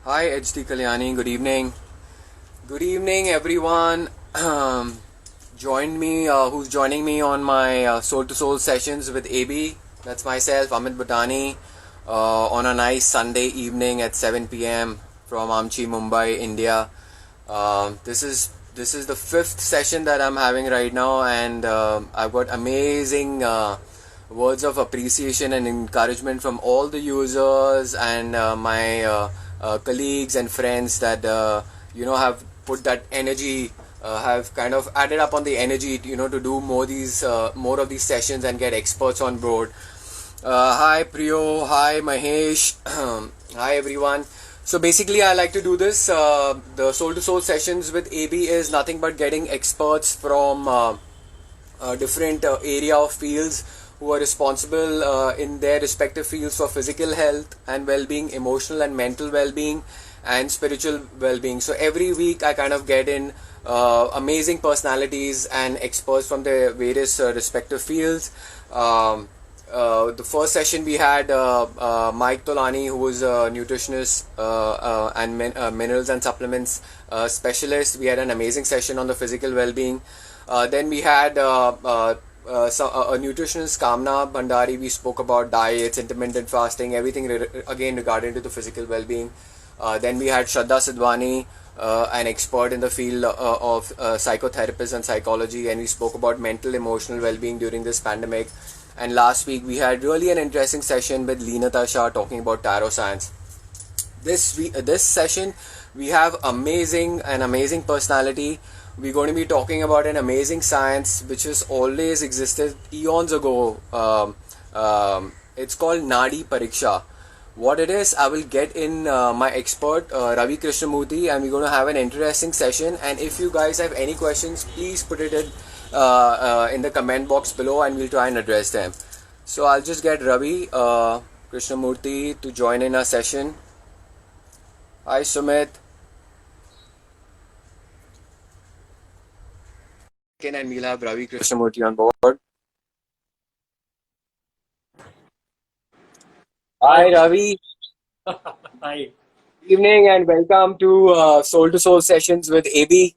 Hi, HD Kalyani. Good evening. Good evening, everyone. Joined me, who's joining me on my Soul to Soul sessions with AB. That's myself, Amit Bhutani, on a nice Sunday evening at 7 p.m. from Amchi, Mumbai, India. This is the fifth session that I'm having right now, and I've got amazing words of appreciation and encouragement from all the users and my colleagues and friends that have put that energy, have kind of added up on the energy, to do more of these sessions and get experts on board. Hi Priyo, hi Mahesh, hi everyone. So basically, I like to do this. The Soul to Soul sessions with AB is nothing but getting experts from different area of fields who are responsible in their respective fields for physical health and well-being, emotional and mental well-being, and spiritual well-being. So every week I kind of get in amazing personalities and experts from their various respective fields. The first session we had Mike Tolani, who was a nutritionist and minerals and supplements specialist. We had an amazing session on the physical well-being. Then we had a nutritionist, Kamna Bhandari. We spoke about diets, intermittent fasting, everything again regarding to the physical well-being. Then we had Shraddha Sidwani, an expert in the field of psychotherapist and psychology, and we spoke about mental, emotional well-being during this pandemic. And last week we had really an interesting session with Leenata Shah talking about tarot science. This session we have an amazing personality. We're going to be talking about an amazing science which has always existed eons ago. It's called Nadi Pariksha. What it is, I will get in my expert Ravi Krishnamurthy, and we're going to have an interesting session. And if you guys have any questions, please put it in the comment box below, and we'll try and address them. So I'll just get Ravi Krishnamurthy to join in our session. Hi Sumit. And we'll have Ravi Krishnamurthy on board. Hi Ravi. Hi. Evening and welcome to Soul sessions with AB.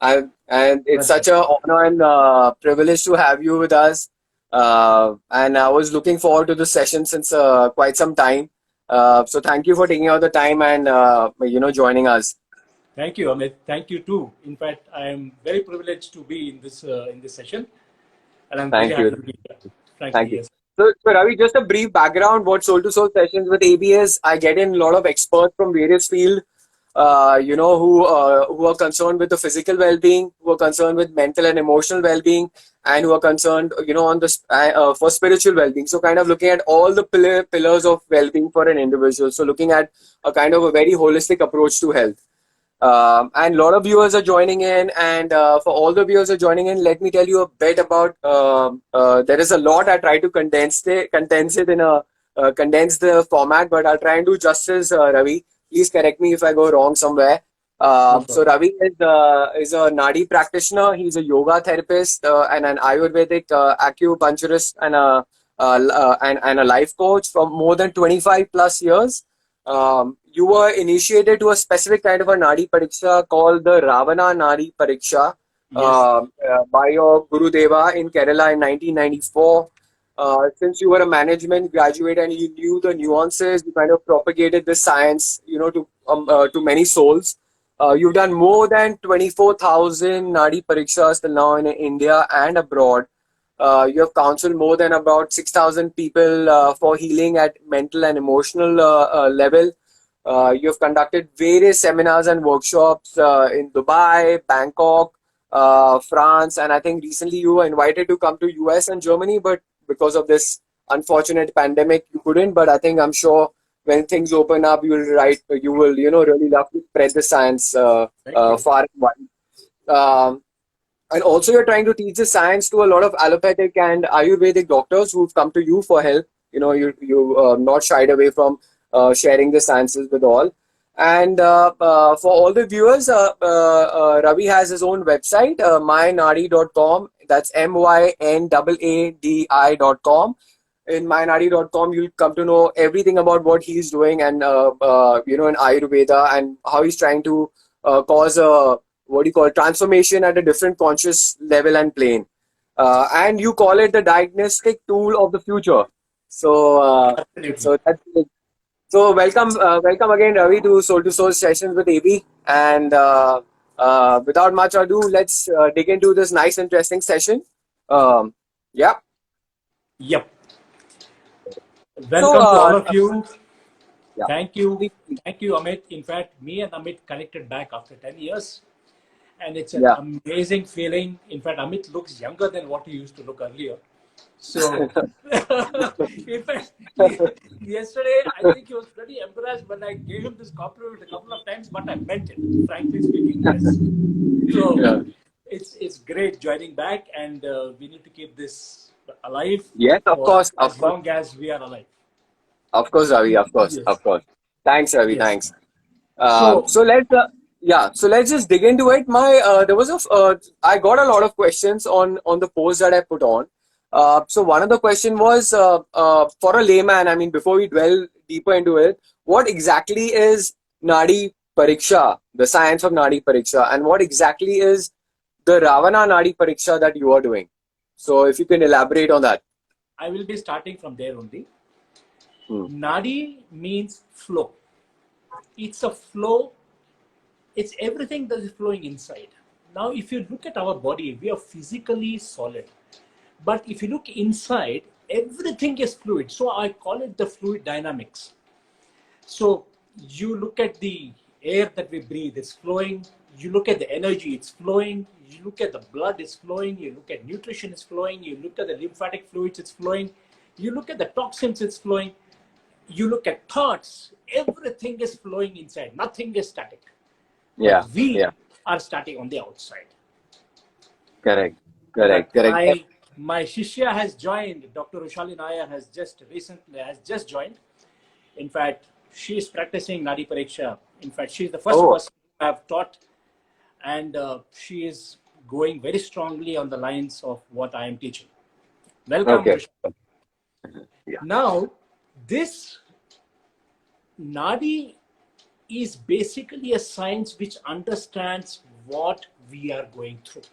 And it's such an honor and privilege to have you with us. And I was looking forward to this session since quite some time. So thank you for taking out the time and joining us. Thank you, Amit. Thank you too. In fact, I am very privileged to be in this session, and I'm very Thank happy you. to be here. Frankly, Thank you. yes. So Ravi, just a brief background what Soul to Soul sessions with AB is. I get in a lot of experts from various fields, who are concerned with the physical well-being, who are concerned with mental and emotional well-being, and who are concerned, on the for spiritual well-being. So kind of looking at all the pillars of well-being for an individual. So looking at a kind of a very holistic approach to health. And a lot of viewers are joining in, and for all the viewers who are joining in, let me tell you a bit about. There is a lot. I try to condense it in a condensed format, but I'll try and do justice. Ravi, please correct me if I go wrong somewhere. No So problem. Ravi is a Nadi practitioner. He's a yoga therapist and an Ayurvedic acupuncturist and a life coach for more than 25 plus years. You were initiated to a specific kind of a Nadi Pariksha called the Ravana Nadi Pariksha Yes. by your Guru Deva in Kerala in 1994. Since you were a management graduate and you knew the nuances, you kind of propagated the science, to many souls. You've done more than 24,000 Nadi Parikshas till now in India and abroad. You have counseled more than about 6,000 people for healing at mental and emotional level. You have conducted various seminars and workshops in Dubai, Bangkok, France, and I think recently you were invited to come to US and Germany, but because of this unfortunate pandemic, you couldn't. But I think I'm sure when things open up, you will, really love to spread the science Thank you. far and wide. And also, you're trying to teach the science to a lot of allopathic and Ayurvedic doctors who've come to you for help. You not shied away from sharing the sciences with all. And for all the viewers, Ravi has his own website, mynadi.com. That's mynaadi.com. in mynadi.com, you'll come to know everything about what he's doing and in Ayurveda, and how he's trying to cause a, what do you call, transformation at a different conscious level and plane. And you call it the diagnostic tool of the future. So, Absolutely. so that's it. So welcome again, Ravi, to Soul to Soul sessions with AB. And without much ado, let's dig into this nice, interesting session. Um, yeah. Yep. So, Welcome to all of you. yeah. Thank you. Please, please. Thank you, Amit. In fact, me and Amit connected back after 10 years. And it's an Yeah. amazing feeling. In fact, Amit looks younger than what he used to look earlier. So, in fact, yesterday, I think he was pretty embarrassed when I gave him this compliment a couple of times, but I meant it, frankly speaking, yes. So, Yeah. it's great joining back, and we need to keep this alive Yes, of for course, of as course, long as we are alive. of course, Ravi, of course, Yes. of course. Thanks, Ravi. Yes. Thanks. So, So let's just dig into it. I got a lot of questions on the post that I put on. So one of the question was for a layman. I mean, before we dwell deeper into it, what exactly is Nadi Pariksha, the science of Nadi Pariksha, and what exactly is the Ravana Nadi Pariksha that you are doing? So if you can elaborate on that. I will be starting from there only. Hmm. Nadi means flow. It's a flow. It's everything that is flowing inside. Now, if you look at our body, we are physically solid. But if you look inside, everything is fluid. So I call it the fluid dynamics. So you look at the air that we breathe, it's flowing. You look at the energy, it's flowing. You look at the blood, it's flowing. You look at nutrition, it's flowing. You look at the lymphatic fluids, it's flowing. You look at the toxins, it's flowing. You look at thoughts, everything is flowing inside. Nothing is static. But Yeah, we yeah, are static on the outside. correct, In fact, correct. my Shishya has joined. Dr. Ushali Nair has just joined. In fact, she is practicing Nadi Pariksha. In fact, she is the first Oh, person I have taught, and she is going very strongly on the lines of what I am teaching. Welcome, okay. Ushali. Yeah. Now, this Nadi is basically a science which understands what we are going through.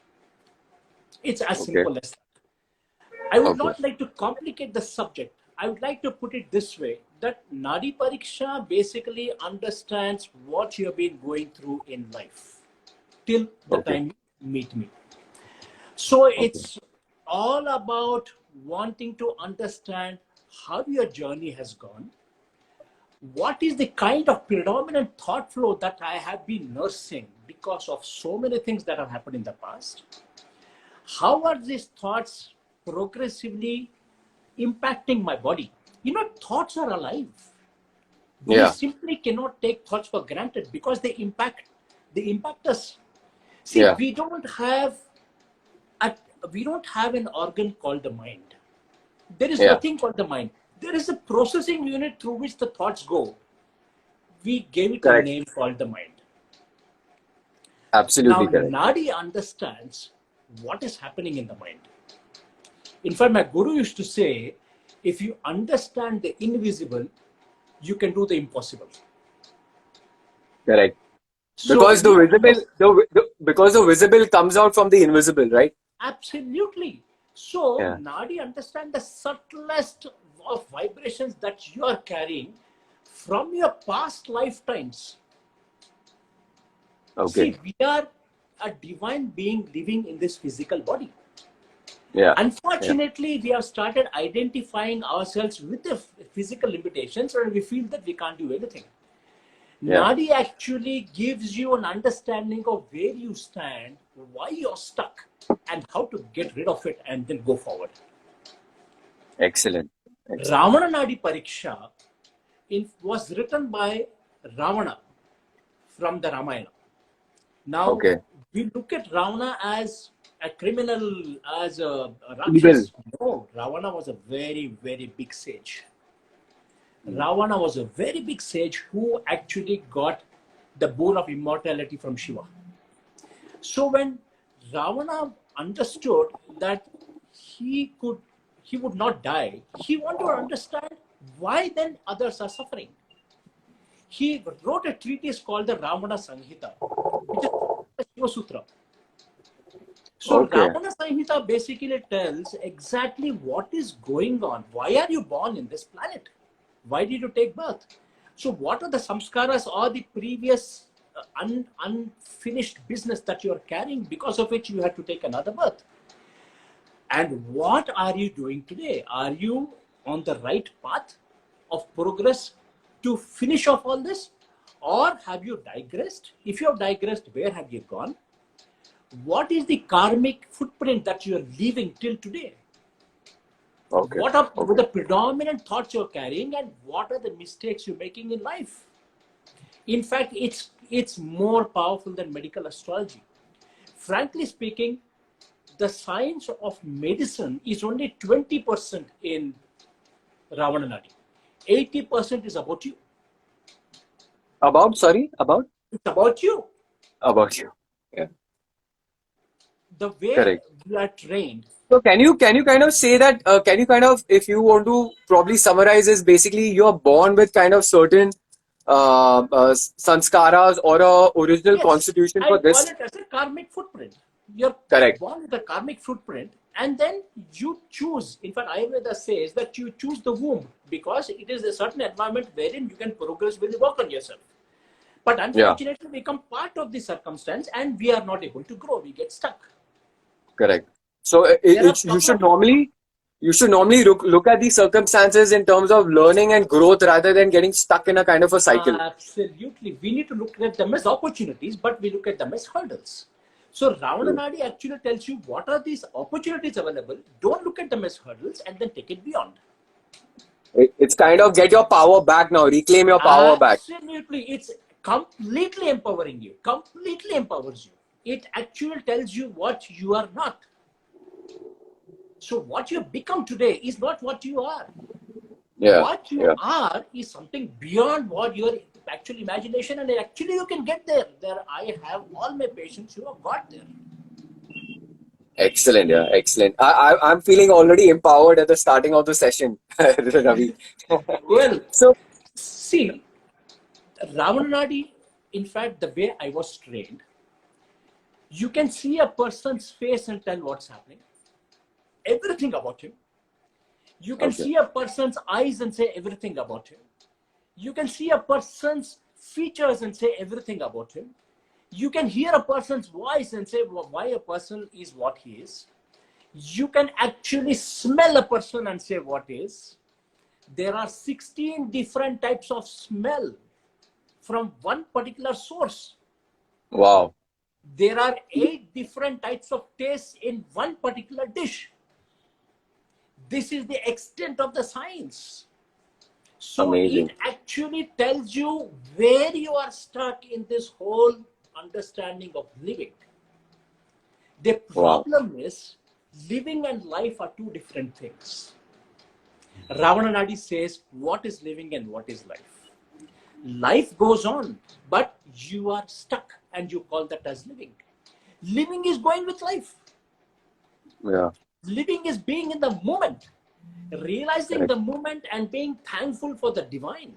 It's as Okay. simple as that. I would Okay. not like to complicate the subject. I would like to put it this way, that Nadi Pariksha basically understands what you have been going through in life till the Okay. time you meet me. So Okay. it's all about wanting to understand how your journey has gone. What is the kind of predominant thought flow that I have been nursing because of so many things that have happened in the past? How are these thoughts progressively impacting my body? You know, thoughts are alive. We Yeah. simply cannot take thoughts for granted because they impact us. See, Yeah. a, we don't have an organ called the mind. There is Yeah. nothing called the mind. There is a processing unit through which the thoughts go. We gave it a Correct. name called the mind. Now, Absolutely correct. Nadi understands what is happening in the mind. In fact, my guru used to say, if you understand the invisible, you can do the impossible. Correct. So Because if you understand, because the visible comes out from the invisible, right? absolutely. So Yeah. Nadi understand the subtlest of vibrations that you are carrying from your past lifetimes. Okay. See, we are a divine being living in this physical body. Yeah. Yeah. Unfortunately, we have started identifying ourselves with the physical limitations, and we feel that we can't do anything. Yeah. Nadi actually gives you an understanding of where you stand, why you're stuck, and how to get rid of it and then go forward. Excellent. Excellent. Ravana Nadi Pariksha was written by Ravana from the Ramayana. Now, Okay. we look at Ravana as a criminal, as a Evil. Rakshas. No, Ravana was a very, very big sage. Ravana was a very big sage who actually got the boon of immortality from Shiva. So when Ravana understood that he could he would not die. He wanted to understand why then others are suffering. He wrote a treatise called the Ravana Samhita, which is a Shiva Sutra. So Okay. Ravana Samhita basically tells exactly what is going on. Why are you born in this planet? Why did you take birth? So what are the samskaras or the previous unfinished business that you are carrying, because of which you had to take another birth? And what are you doing today? Are you on the right path of progress to finish off all this? Or have you digressed? If you have digressed, where have you gone? What is the karmic footprint that you are leaving till today? Okay. What are Okay. the predominant thoughts you're carrying, and what are the mistakes you're making in life? In fact, it's more powerful than medical astrology. Frankly speaking, the science of medicine is only 20% in Ravana Nadi. 80% is about you. About, sorry, about? It's about you. About you. Yeah. The way Correct. we are trained. So can you kind of say that can you kind of, if you want to probably summarize, is basically you're born with kind of certain sanskaras or a original Yes, constitution I for call this? it as a karmic footprint. You're Correct. born with a karmic footprint, and then you choose. In fact, Ayurveda says that you choose the womb because it is a certain environment wherein you can progressively work on yourself. But Yeah. unfortunately, we become part of the circumstance and we are not able to grow. We get stuck. Correct. So There are a you couple should of normally look at these circumstances in terms of learning and growth rather than getting stuck in a kind of a cycle. absolutely. We need to look at them as opportunities, but we look at them as hurdles. So Ravana True. Nadi actually tells you what are these opportunities available. Don't look at them as hurdles and then take it beyond. It's kind of get your power back now, reclaim your power back. Absolutely. It's completely empowering you, completely empowers you. It actually tells you what you are not. So what you become today is not what you are. Yeah. What you Yeah. are is something beyond what your actual imagination, and actually you can get there. I have all my patients who have got there. Excellent, yeah, excellent. I'm feeling already empowered at the starting of the session, Ravi. Well, So, see, Ravanadi, in fact, the way I was trained, you can see a person's face and tell what's happening, everything about him. You can Okay. see a person's eyes and say everything about him. You can see a person's features and say everything about him. You can hear a person's voice and say why a person is what he is. You can actually smell a person and say what is. There are 16 different types of smell from one particular source. Wow. There are 8 different types of taste in one particular dish. This is the extent of the science. So it Amazing. actually tells you where you are stuck in this whole understanding of living. The Wow. problem is living and life are two different things. Ravana Nadi says what is living and what is life. Life goes on, but you are stuck and you call that as living. Living is going with life. Yeah. Living is being in the moment, realizing Correct. the moment and being thankful for the divine.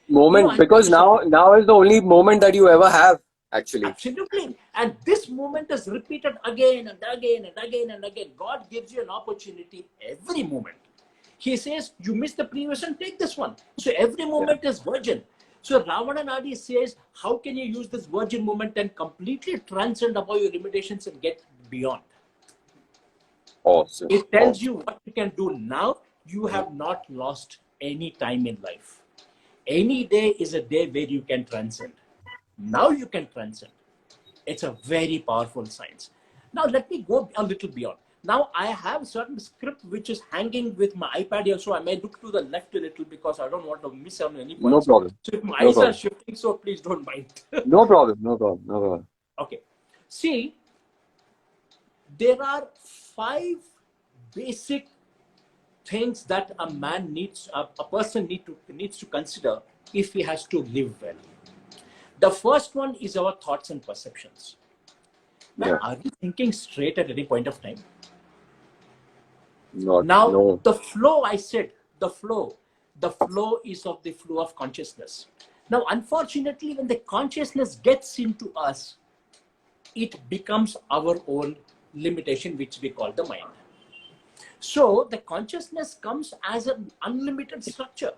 moment, I because now is the only moment that you ever have, actually. absolutely. And this moment is repeated again and again and again and again. God gives you an opportunity every moment. He says, you missed the previous one, take this one. So every moment is virgin. So Ravana Nadi says, how can you use this virgin moment and completely transcend above your limitations and get beyond? Awesome. It tells Awesome. you what you can do now. You have not lost any time in life. Any day is a day where you can transcend. Now you can transcend. It's a very powerful science. Now let me go a little beyond. Now I have certain script which is hanging with my iPad here, so I may look to the left a little because I don't want to miss on any No points. problem. So if my No eyes are problem. shifting, so please don't mind. No problem. No problem. No problem. Okay. See, there are 5 basic things that a man needs, a person needs to consider if he has to live well. The first one is our thoughts and perceptions. Man, Yeah. are we thinking straight at any point of time? Not, Now, no. the flow, I said, the flow is of the flow of consciousness. Now, unfortunately, when the consciousness gets into us, it becomes our own limitation, which we call the mind. So the consciousness comes as an unlimited structure,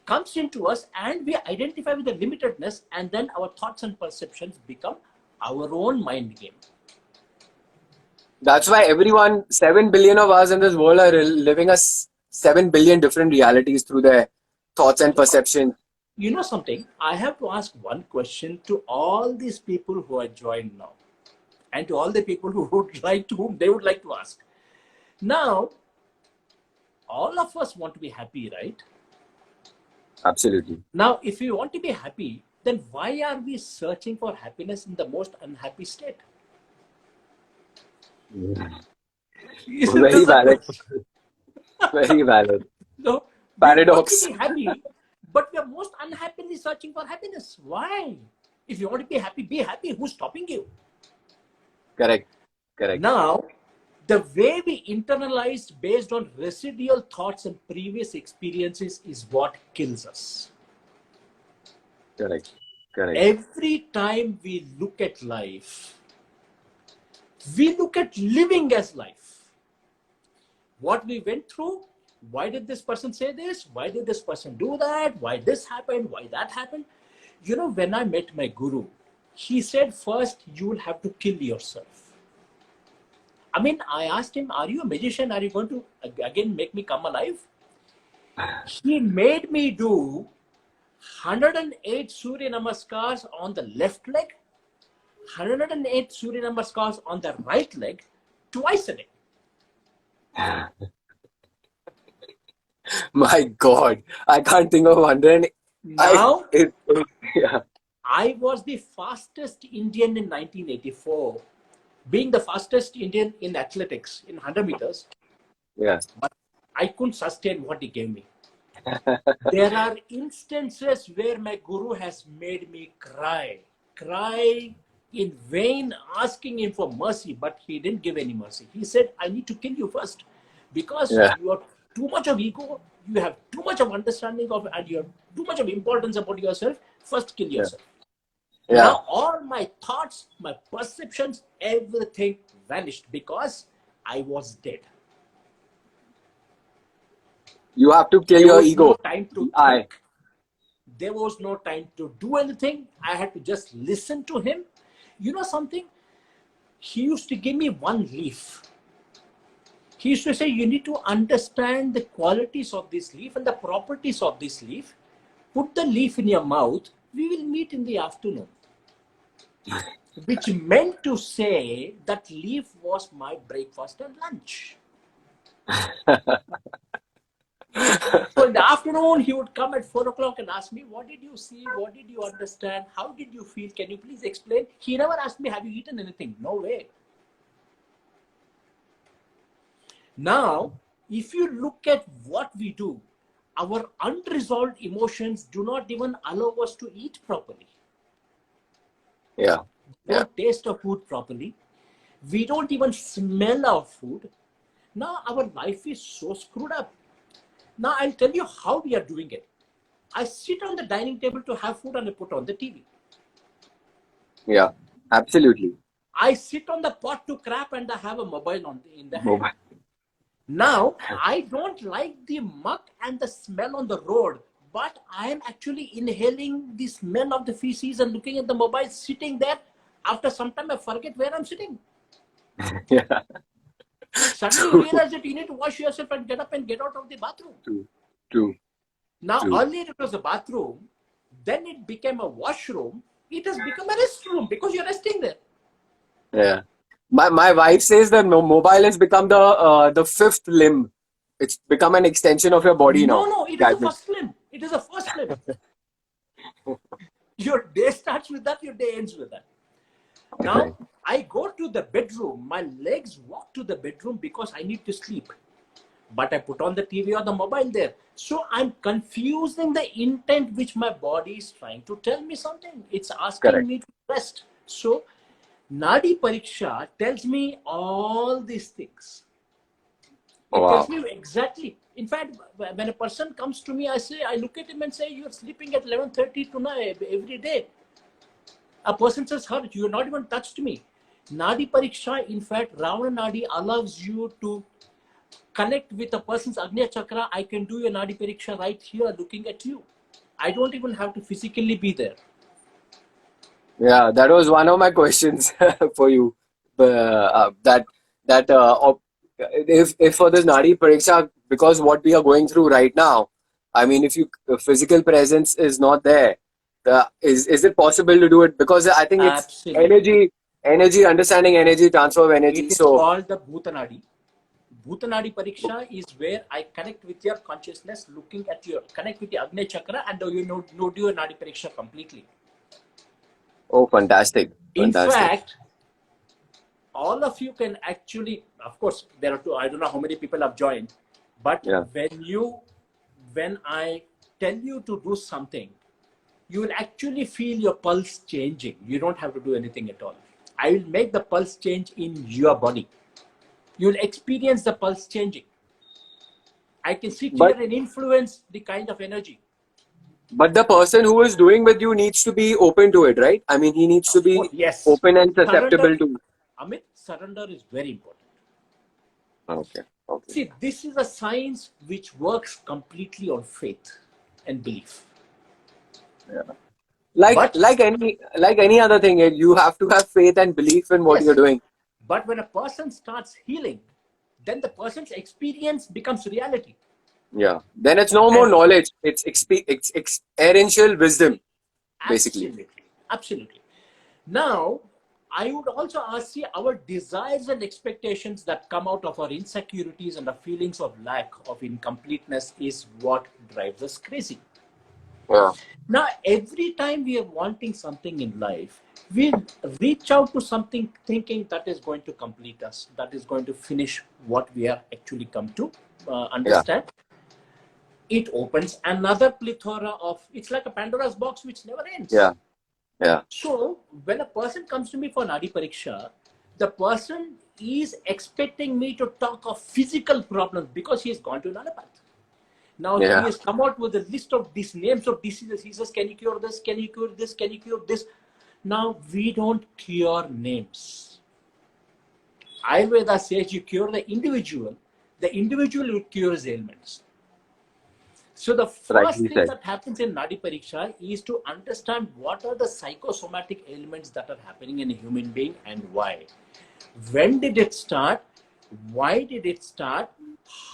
comes into us, and we identify with the limitedness, and then our thoughts and perceptions become our own mind game. That's why 7 billion of us in this world are living 7 billion different realities through their thoughts and perceptions. You know something? I have to ask one question to all these people who are joined now, and to all the people who whom they would like to ask. Now, all of us want to be happy, right? Absolutely. Now, if we want to be happy, then why are we searching for happiness in the most unhappy state? Isn't Very this a valid. question? Very valid. No, we want to Paradox. be happy, but we are most unhappily searching for happiness. Why? If you want to be happy, be happy. Who's stopping you? Correct. Correct. Now, the way we internalize based on residual thoughts and previous experiences is what kills us. Correct. Correct. Every time we look at life, we look at living as life. What we went through, why did this person say this? Why did this person do that? Why this happened? Why that happened? You know, when I met my guru, he said, first, you will have to kill yourself. I mean, I asked him, are you a magician? Are you going to again make me come alive? He made me do 108 Surya Namaskars on the left leg, 108 Surya Namaskars on the right leg, twice a day. My God, I can't think of 100. Now, Yeah. I was the fastest Indian in 1984, being the fastest Indian in athletics in 100 meters. Yeah. But I couldn't sustain what he gave me. There are instances where my guru has made me cry in vain, asking him for mercy, but he didn't give any mercy. He said, I need to kill you first because Yeah. you have too much of ego, you have too much of understanding of, and you have too much of importance about yourself. First, kill yourself. Yeah. Now, all my thoughts, my perceptions, everything vanished because I was dead. You have to kill There your was no ego. time to I. think. There was no time to do anything. I had to just listen to him. You know something? He used to give me one leaf. He used to say, you need to understand the qualities of this leaf and the properties of this leaf. Put the leaf in your mouth. We will meet in the afternoon. Which meant to say that leaf was my breakfast and lunch. So in the afternoon, he would come at 4 o'clock and ask me, what did you see? What did you understand? How did you feel? Can you please explain? He never asked me, have you eaten anything? No way. Now, if you look at what we do, our unresolved emotions do not even allow us to eat properly. Yeah. We don't taste our food properly. We don't even smell our food. Now our life is so screwed up. Now I'll tell you how we are doing it. I sit on the dining table to have food and I put on the TV. Yeah. Absolutely. I sit on the pot to crap and I have a mobile in the hand. Mobile. Now, I don't like the muck and the smell on the road, but I am actually inhaling the smell of the feces and looking at the mobile sitting there. After some time, I forget where I'm sitting. Yeah. Suddenly, you realize that you need to wash yourself and get up and get out of the bathroom. True. True. Now, True. earlier it was a bathroom, then it became a washroom. It has become a restroom because you're resting there. Yeah. My wife says that mobile has become the fifth limb. It's become an extension of your body now. No, it is a Gadget. first limb. It is a first limb. Your day starts with that, your day ends with that. Now, I go to the bedroom. My legs walk to the bedroom because I need to sleep. But I put on the TV or the mobile there. So I'm confusing the intent which my body is trying to tell me something. It's asking Correct. me to rest. So Nadi Pariksha tells me all these things. Oh, It tells wow. me exactly. In fact, when a person comes to me, I look at him and say, "You're sleeping at 11:30 tonight every day." A person says, "Har, you're not even touched me." Nadi Pariksha, in fact, Ravana Nadi allows you to connect with a person's Agnya Chakra. I can do your Nadi Pariksha right here looking at you. I don't even have to physically be there. Yeah, that was one of my questions for you. That that if for this Nadi Pariksha, because what we are going through right now, I mean, if you physical presence is not there, is it possible to do it? Because I think it's Absolutely. energy, understanding energy, transfer of energy. It is So called the Bhutanadi. Bhutanadi Pariksha is where I connect with your consciousness, looking at your, connect with the Agnya Chakra, and you know do your Nadi Pariksha completely. oh, fantastic, In fantastic. fact, all of you can actually, of course, there are two, I don't know how many people have joined, but Yeah, when I tell you to do something, you will actually feel your pulse changing. You don't have to do anything at all. I will make the pulse change in your body. You'll experience the pulse changing. I can see but clear and influence the kind of energy. the person who is doing with you needs to be open to it, right? I mean, he needs to Of course, be yes. open and Surrender, susceptible to. Amit, surrender is very important. Okay, okay. See, this is a science which works completely on faith and belief. Yeah. But Like any other thing, you have to have faith and belief in what you're yes, doing. but when a person starts healing, then the person's experience becomes reality. Yeah. Then it's no more And knowledge. It's experiential wisdom, basically. absolutely, absolutely. Now, I would also ask you our desires and expectations that come out of our insecurities and the feelings of lack of incompleteness is what drives us crazy. Yeah. Now, every time we are wanting something in life, we reach out to something thinking that is going to complete us, that is going to finish what we have actually come to Yeah. understand. It opens another plethora of, it's like a Pandora's box which never ends. Yeah. Yeah. So, when a person comes to me for Nadi Pariksha, the person is expecting me to talk of physical problems because he has gone to an allopath. Now he Yeah. has come out with a list of these names of diseases. He says, "Can you cure this? Can you cure this? Can you cure this?" Now we don't cure names. Ayurveda says you cure the individual. The individual will cure his ailments. So the first Rightly thing said. that happens in Nadi Pariksha is to understand what are the psychosomatic ailments that are happening in a human being and why. When did it start? Why did it start?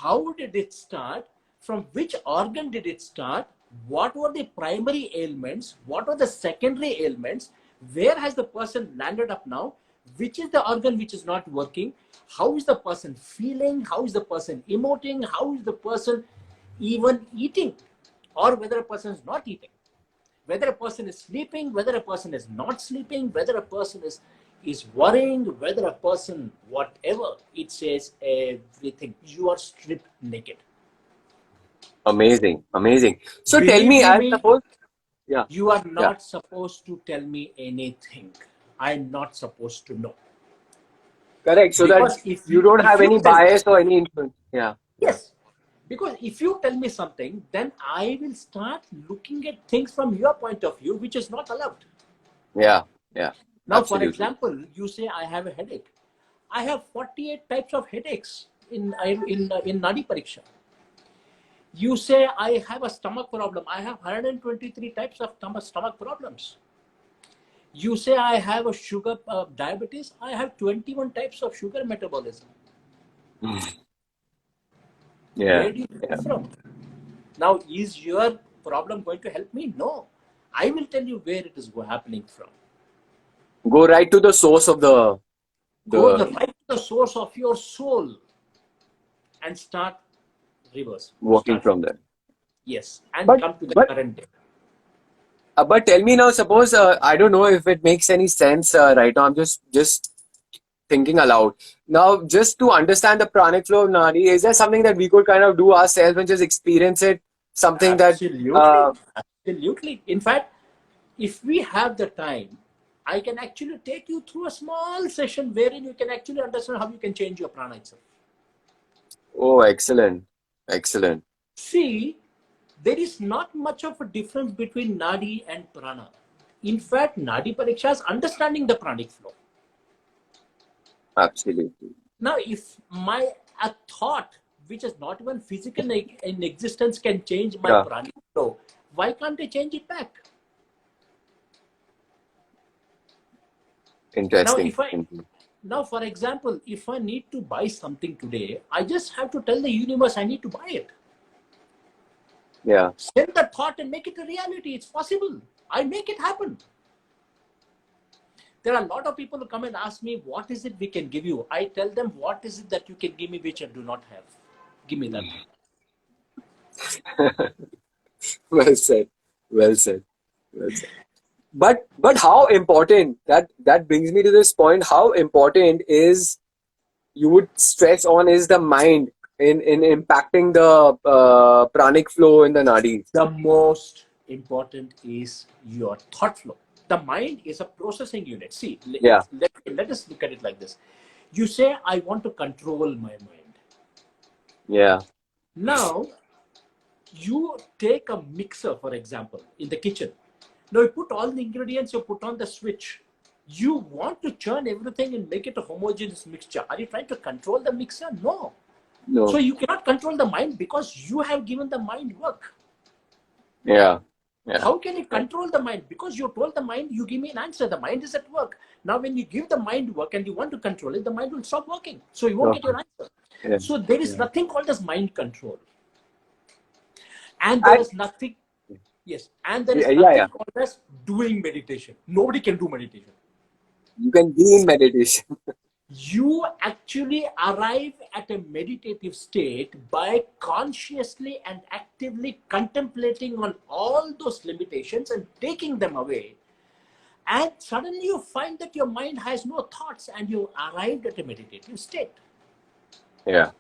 How did it start? From which organ did it start? What were the primary ailments? What were the secondary ailments? Where has the person landed up now? Which is the organ which is not working? How is the person feeling? How is the person emoting? How is the person even eating? Or whether a person is not eating, whether a person is sleeping, whether a person is not sleeping, whether a person is worrying, whether a person whatever, it says everything. You are stripped naked. Amazing. Amazing. So tell Believe me, you I me, suppose. Yeah. you are Yeah. not supposed to tell me anything. I'm not supposed to know. Correct. So that Because if you you don't if have you any tell bias or any influence. Yeah. Yeah. yes, because if you tell me something, then I will start looking at things from your point of view, which is not allowed. Yeah. Yeah. Now, for Absolutely. example, you say I have a headache. I have 48 types of headaches in Nadi Pariksha. You say I have a stomach problem. I have 123 types of stomach problems. You say I have a sugar diabetes. I have 21 types of sugar metabolism. Mm. Where Yeah. do you get Yeah. it from? Now, is your problem going to help me? No. I will tell you where it is happening from. Go right to the source of Go the right to the source of your soul and start reverse. working Start from from there. yes, and But come to the but current day. but tell me now. Suppose I don't know if it makes any sense right now. I'm just thinking aloud. Now, just to understand the pranic flow of Nadi, is there something that we could kind of do ourselves and just experience it? Something that, Absolutely. uh, Absolutely. In fact, if we have the time, I can actually take you through a small session wherein you can actually understand how you can change your prana itself. Oh, excellent. Excellent. See, there is not much of a difference between Nadi and Prana. In fact, Nadi Pariksha is understanding the pranic flow. Absolutely. Now, if a thought which is not even physical in existence can change my Yeah. pranic flow, why can't I change it back? Now, Interesting. Mhm. now, for example, if I need to buy something today, I just have to tell the universe I need to buy it. Yeah. Send the thought and make it a reality. It's possible. I make it happen. There are a lot of people who come and ask me, what is it we can give you? I tell them, what is it that you can give me which I do not have? Give me that. Well said. Well said. Well said. But how important, that brings me to this point, how important is, you would stress on, is the mind in impacting the pranic flow in the nadis? The most important is your thought flow. The mind is a processing unit. See, Yeah. let us look at it like this. You say, I want to control my mind. Yeah. Now, you take a mixer, for example, in the kitchen. Now, you put all the ingredients, you put on the switch. You want to churn everything and make it a homogeneous mixture. Are you trying to control the mixer? No. So No. you cannot control the mind because you have given the mind work. Yeah. Yeah. How can you control the mind? Because you told the mind, you give me an answer. The mind is at work. Now, when you give the mind work and you want to control it, the mind will stop working. So you won't No. get your answer. Yeah. So there is Yeah. nothing called as mind control. And there And is nothing, yes, and there yeah, is yeah, yeah. nothing called as doing meditation. Nobody can do meditation. You can be in meditation. You actually arrive at a meditative state by consciously and actively contemplating on all those limitations and taking them away. And suddenly you find that your mind has no thoughts and you arrived at a meditative state. Yeah.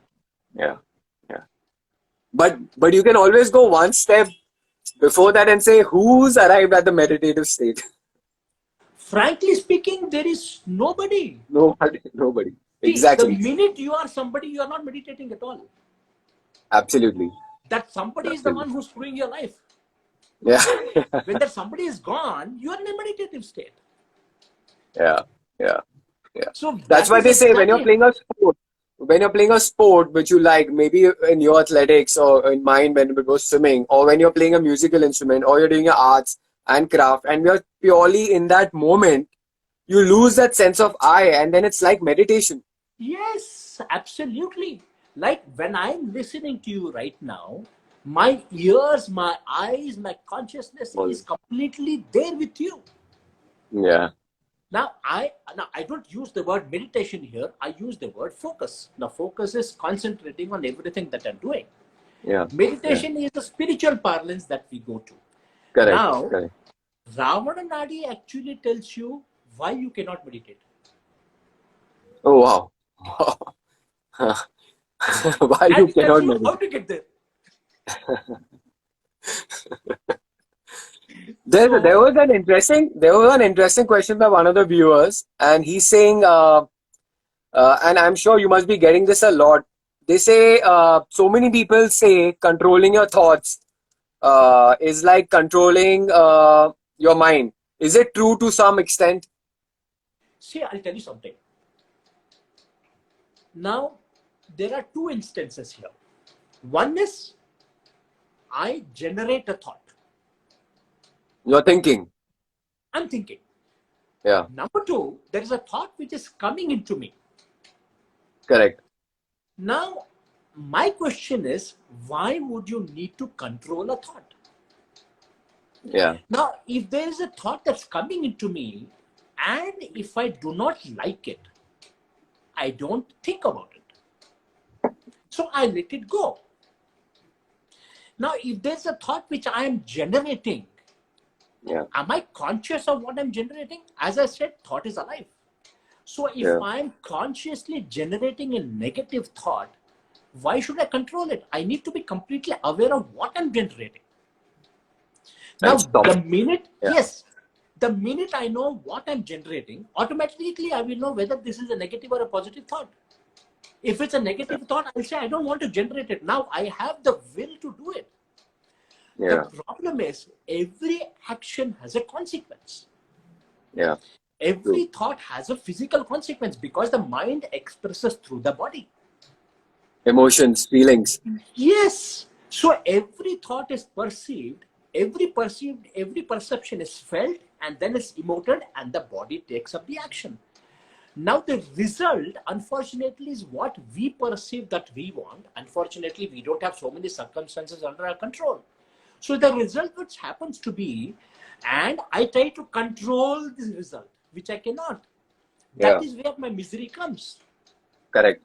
Yeah. Yeah. But you can always go one step before that and say, who's arrived at the meditative state? Frankly speaking, there is nobody. Nobody. Nobody. See, the Exactly. minute you are somebody, you are not meditating at all. Absolutely. That somebody is the Absolutely. one who's screwing your life. Yeah. When that somebody is gone, you are in a meditative state. Yeah. Yeah. Yeah. So That's that why is they say, exactly. when you're playing a sport which you like, maybe in your athletics or in mine when it was swimming, or when you're playing a musical instrument, or you're doing your arts and craft, and you're purely in that moment, you lose that sense of I, and then it's like meditation. Yes, absolutely. Like when I'm listening to you right now, my ears, my eyes, my consciousness Well, is completely there with you. yeah. Now I don't use the word meditation here. I use the word focus. Now focus is concentrating on everything that I'm doing. Yeah. Yeah. Meditation is the spiritual parlance that we go to. Correct. Now, Correct. Ravana Nadi actually tells you why you cannot meditate. Oh, wow. Why And you it tells cannot you how meditate? to get there. There So, was an interesting question by one of the viewers, and he's saying, and I'm sure you must be getting this a lot. They say, so many people say controlling your thoughts is like controlling your mind. Is it true to some extent? see, I'll tell you something. Now, there are two instances here. One is I generate a thought. You're thinking. I'm thinking. Yeah, Number two, there is a thought which is coming into me. correct. Now, my question is, why would you need to control a thought? Yeah, Now, if there is a thought that's coming into me, and if I do not like it, I don't think about it. So I let it go. Now, if there's a thought which I am generating, yeah, am I conscious of what I'm generating? As I said, thought is alive. So if yeah. I'm consciously generating a negative thought, why should I control it? I need to be completely aware of what I'm generating. And Now, stop. Yeah, the minute I know what I'm generating, automatically I will know whether this is a negative or a positive thought. If it's a negative thought, I'll say I don't want to generate it. Now I have the will to do it. The Yeah. problem is every action has a consequence. Yeah. Every True. thought has a physical consequence because the mind expresses through the body. Emotions, feelings. Yes. So every thought is perceived, every perception is felt, and then it's emoted, and the body takes up the action. Now the result, unfortunately, is what we perceive that we want. Unfortunately, we don't have so many circumstances under our control. So the result which happens to be, and I try to control this result, which I cannot. That Yeah. is where my misery comes. Correct.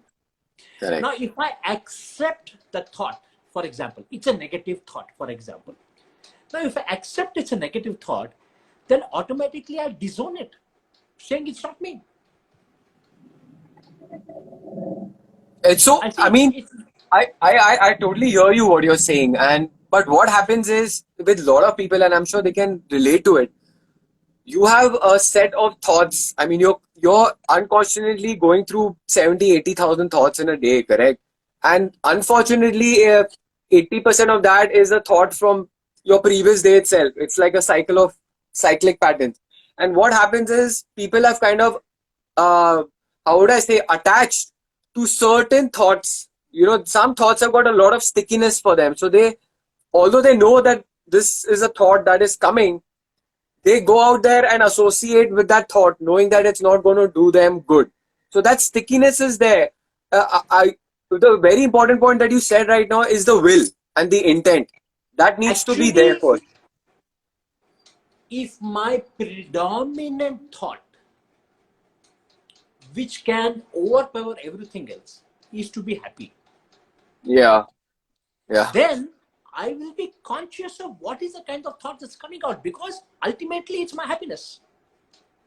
Correct. Now, if I accept the thought, for example, it's a negative thought, for example. Now, if I accept it's a negative thought, then automatically I disown it, saying it's not me. It's so, I I say mean, it's I totally hear you what you're saying. But what happens is with a lot of people, and I'm sure they can relate to it, you have a set of thoughts. I mean, you're unconsciously going through 70, 80,000 thoughts in a day, correct? And unfortunately, 80% of that is a thought from your previous day itself. It's like a cyclic patterns. And what happens is people have kind of, uh, how would I say, attached to certain thoughts. Some thoughts have got a lot of stickiness for them. So although they know that this is a thought that is coming, they go out there and associate with that thought, knowing that it's not going to do them good. So that stickiness is there. The very important point that you said right now is the will and the intent. That needs to be there actually, first. if my predominant thought, which can overpower everything else, is to be happy, Yeah, yeah, then I will be conscious of what is the kind of thought that's coming out, because ultimately it's my happiness.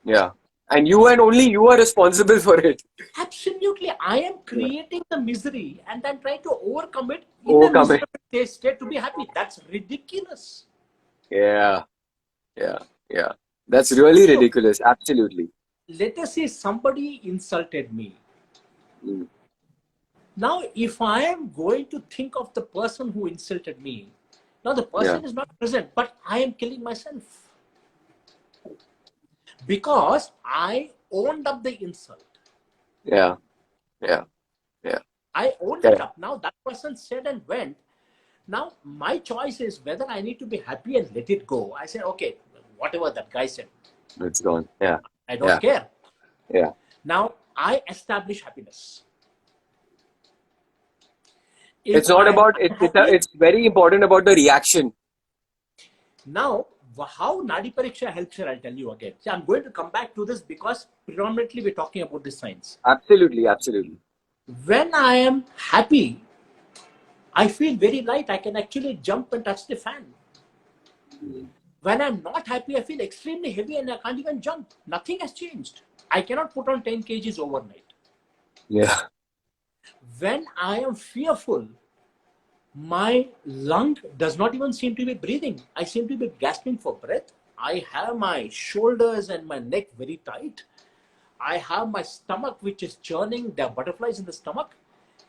yeah. And you and only you are responsible for it. Absolutely. I am Yeah. creating the misery and then trying to overcome it in a Overcome it. miserable state to be happy. That's ridiculous. Yeah, yeah, yeah. That's really So ridiculous. Absolutely. let us say somebody insulted me. Mm. Now, if I am going to think of the person who insulted me, now the Yeah, person is not present, but I am killing myself because I owned up the insult. yeah, yeah, yeah. I owned it Correct. up. Now that person said and went. Now my choice is whether I need to be happy and let it go. I say, okay, whatever that guy said, It's gone. Yeah, I don't yeah, care. yeah. Now I establish happiness. It's If not I'm about it. unhappy, It's very important about the reaction. now how Nadi Pariksha helps here, I'll tell you again. See, I'm going to come back to this because predominantly we're talking about the science. Absolutely, absolutely. When I am happy, I feel very light. I can actually jump and touch the fan. When I'm not happy, I feel extremely heavy and I can't even jump. Nothing has changed. I cannot put on 10 kgs overnight. Yeah, When I am fearful, my lung does not even seem to be breathing. I seem to be gasping for breath. I have my shoulders and my neck very tight. I have my stomach which is churning. There are butterflies in the stomach.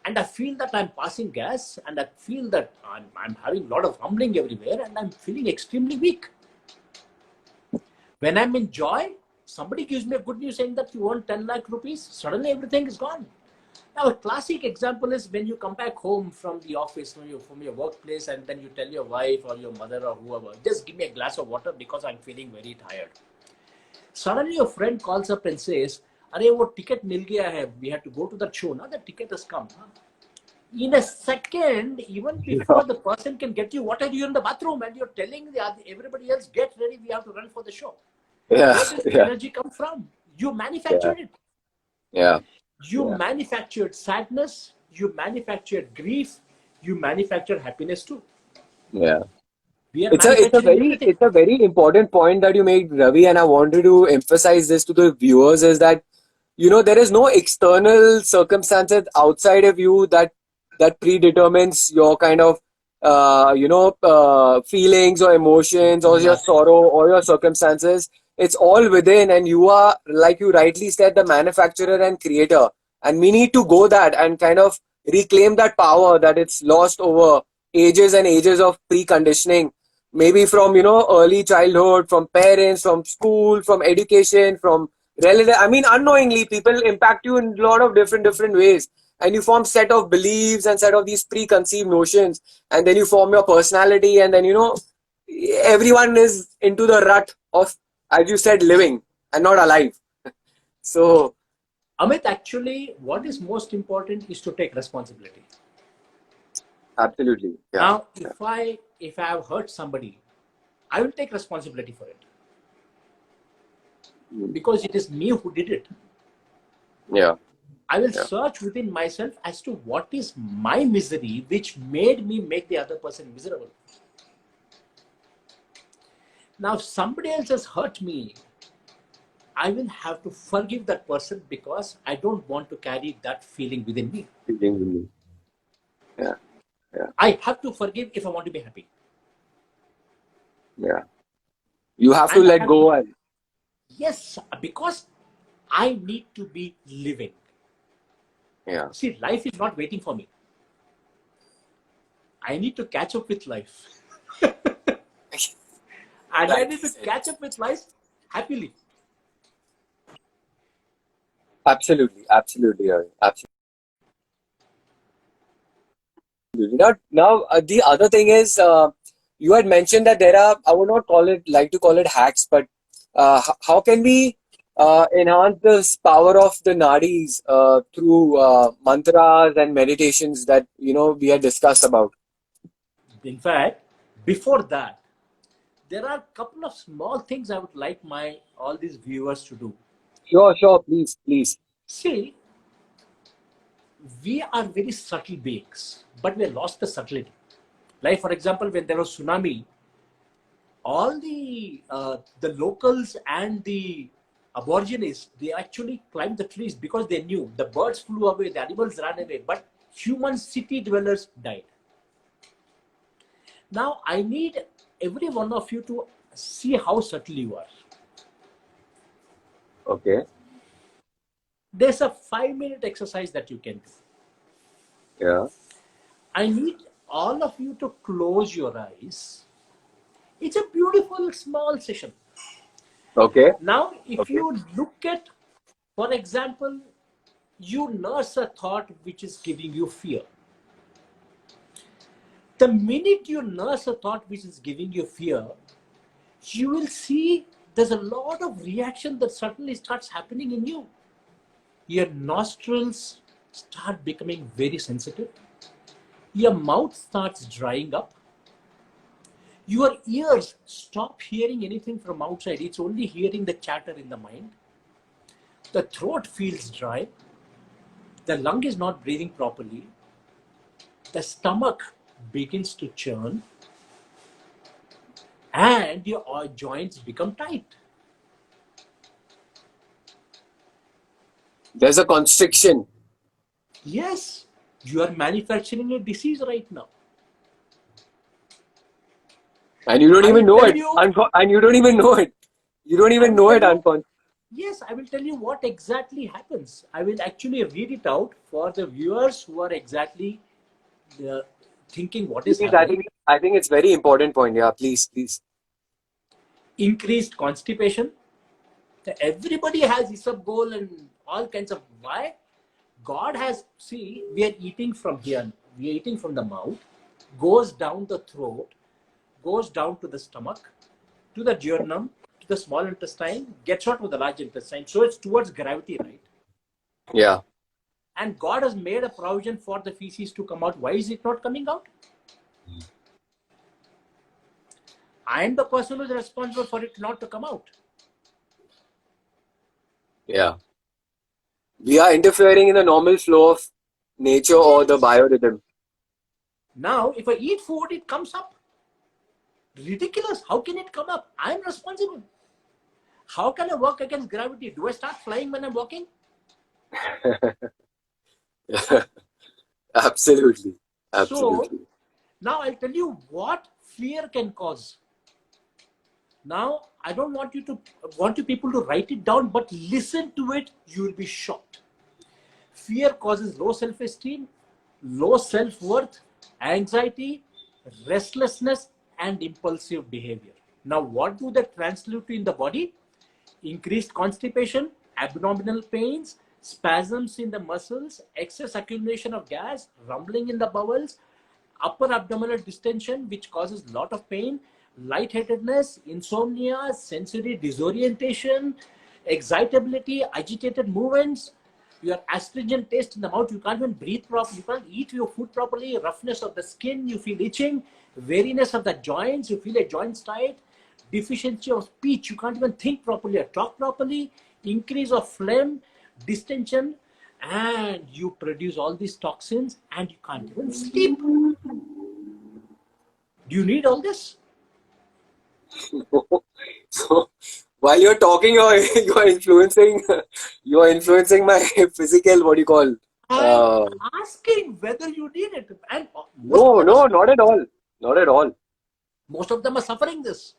And I feel that I'm passing gas, and I feel that I'm having a lot of rumbling everywhere, and I'm feeling extremely weak. When I'm in joy, somebody gives me a good news saying that you earn 10 lakh rupees, suddenly everything is gone. Now, a classic example is when you come back home from the office, from your workplace, and then you tell your wife or your mother or whoever, just give me a glass of water because I'm feeling very tired. Suddenly, your friend calls up and says, "Arey, wo ticket mil gaya hai. We have to go to that show. Now the ticket has come." In a second, even yeah, before the person can get you, what are you in the bathroom? And you're telling everybody else, get ready, we have to run for the show. yeah, Where does the yeah, energy come from? You yeah, manufactured it. yeah, You yeah. manufactured sadness, you manufactured grief, you manufactured happiness too. Yeah. We are It's a manufacturing very everything. important point that you made, Ravi, and I wanted to emphasize this to the viewers is that there is no external circumstances outside of you that predetermines your kind of feelings or emotions or your Nothing. sorrow or your circumstances. It's all within, and you are, like you rightly said, the manufacturer and creator. and we need to go that and kind of reclaim that power that it's lost over ages and ages of preconditioning, maybe from early childhood, from parents, from school, from education, from relative. I mean, unknowingly people impact you in a lot of different ways, and you form set of beliefs and set of these preconceived notions, and then you form your personality, and then everyone is into the rut of, as you said, living and not alive. So Amit, actually, what is most important is to take responsibility. absolutely, yeah. Now, if I have hurt somebody, I will take responsibility for it because it is me who did it. Yeah. I will search within myself as to what is my misery which made me make the other person miserable. Now, if somebody else has hurt me, I will have to forgive that person because I don't want to carry that feeling within me. Yeah. Yeah. I have to forgive if I want to be happy. Yeah. You have to And let go. And yes, because I need to be living. yeah. See, life is not waiting for me. I need to catch up with life. And I need to catch up with life happily. Absolutely. Absolutely. Absolutely. Now, the other thing is, you had mentioned that there are, I would not like to call it hacks, but how can we enhance this power of the nadis through mantras and meditations that we had discussed about? In fact, before that, there are a couple of small things I would like all these viewers to do. Sure, please, please. See, we are very subtle beings, but we have lost the subtlety. Like, for example, when there was tsunami, all the locals and the aborigines, they actually climbed the trees because they knew the birds flew away, the animals ran away, but human city dwellers died. Now, I need every one of you to see how subtle you are. Okay. There's a 5-minute exercise that you can do. Yeah. I need all of you to close your eyes. It's a beautiful small session. Okay. Now, if you look at, for example, you nurse a thought which is giving you fear. The minute you nurse a thought which is giving you fear, you will see there's a lot of reaction that suddenly starts happening in you. Your nostrils start becoming very sensitive. Your mouth starts drying up. Your ears stop hearing anything from outside. It's only hearing the chatter in the mind. The throat feels dry. The lung is not breathing properly. The stomach begins to churn. And your joints become tight. There's a constriction. Yes, you are manufacturing a disease right now. And you don't even know it. You, And you don't even know it. You don't even know it unconsciously. Yes, I will tell you what exactly happens. I will actually read it out for the viewers who are exactly thinking what is happening. I think it's very important point. Yeah, please. Increased constipation. Everybody has isabgol and all kinds of. Why? God has, see, we are eating from here. We are eating from the mouth, goes down the throat, goes down to the stomach, to the duodenum, to the small intestine, gets out with the large intestine. So it's towards gravity, right? Yeah. And God has made a provision for the feces to come out. Why is it not coming out? I am the person who is responsible for it not to come out. Yeah. We are interfering in the normal flow of nature or the biorhythm. Now, if I eat food, it comes up. Ridiculous. How can it come up? I am responsible. How can I work against gravity? Do I start flying when I'm walking? Absolutely. So, now I'll tell you what fear can cause. Now, I don't want you people to write it down, but listen to it. You will be shocked. Fear causes low self-esteem, low self-worth, anxiety, restlessness, and impulsive behavior. Now, what do they translate to in the body? Increased constipation, abdominal pains, spasms in the muscles, excess accumulation of gas, rumbling in the bowels, upper abdominal distension, which causes a lot of pain, lightheadedness, insomnia, sensory disorientation, excitability, agitated movements, your astringent taste in the mouth, you can't even breathe properly, you can't eat your food properly, roughness of the skin, you feel itching, weariness of the joints, you feel your joints tight, deficiency of speech, you can't even think properly or talk properly, increase of phlegm, distension, and you produce all these toxins and you can't even sleep. Do you need all this? So while you're talking, you're influencing my physical, what do you call? I'm Uh, asking whether you need it. And no, no, not at all. Not at all. most of them are suffering this.